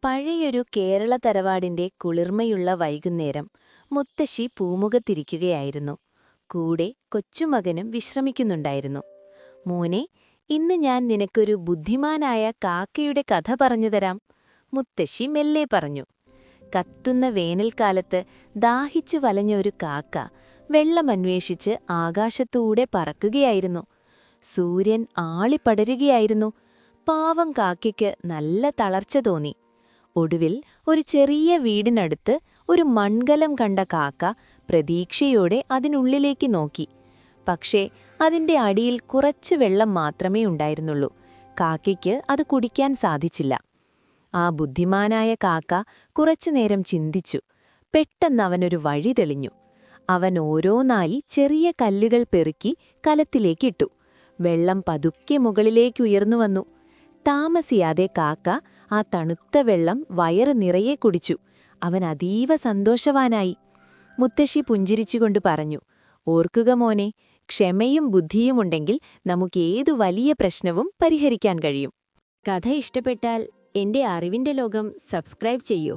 പഴയൊരു കേരള തറവാടിന്റെ കുളിർമയുള്ള വൈകുന്നേരം മുത്തശ്ശി പൂമുഖത്തിരിക്കുകയായിരുന്നു. കൂടെ കൊച്ചുമകനും വിശ്രമിക്കുന്നുണ്ടായിരുന്നു. മോനെ, ഇന്ന് ഞാൻ നിനക്കൊരു ബുദ്ധിമാനായ കാക്കയുടെ കഥ പറഞ്ഞുതരാം, മുത്തശ്ശി മെല്ലെ പറഞ്ഞു. കത്തുന്ന വേനൽക്കാലത്ത് ദാഹിച്ചു വലഞ്ഞ ഒരു കാക്ക വെള്ളമന്വേഷിച്ച് ആകാശത്തൂടെ പറക്കുകയായിരുന്നു. സൂര്യൻ ആളിപ്പടരുകയായിരുന്നു. പാവം കാക്കയ്ക്ക് നല്ല തളർച്ച തോന്നി. ഒടുവിൽ ഒരു ചെറിയ വീടിനടുത്ത് ഒരു മൺകലം കണ്ട കാക്ക പ്രതീക്ഷയോടെ അതിനുള്ളിലേക്ക് നോക്കി. പക്ഷേ അതിന്റെ അടിയിൽ കുറച്ചു വെള്ളം മാത്രമേ ഉണ്ടായിരുന്നുള്ളൂ. കാക്കയ്ക്ക് അത് കുടിക്കാൻ സാധിച്ചില്ല. ആ ബുദ്ധിമാനായ കാക്ക കുറച്ചുനേരം ചിന്തിച്ചു. പെട്ടെന്ന് അവനൊരു വഴി തെളിഞ്ഞു. അവൻ ഓരോന്നായി ചെറിയ കല്ലുകൾ പെറുക്കി കലത്തിലേക്കിട്ടു. വെള്ളം പതുക്കെ മുകളിലേക്കുയർന്നു വന്നു. താമസിയാതെ കാക്ക ആ തണുത്ത വെള്ളം വയറ് നിറയെ കുടിച്ചു. അവൻ അതീവ സന്തോഷവാനായി. മുത്തശ്ശി പുഞ്ചിരിച്ചുകൊണ്ട് പറഞ്ഞു, ഓർക്കുക മോനെ, ക്ഷമയും ബുദ്ധിയുമുണ്ടെങ്കിൽ നമുക്കേതു വലിയ പ്രശ്നവും പരിഹരിക്കാൻ കഴിയും. കഥ ഇഷ്ടപ്പെട്ടാൽ എന്റെ അറിവിന്റെ ലോകം സബ്സ്ക്രൈബ് ചെയ്യൂ.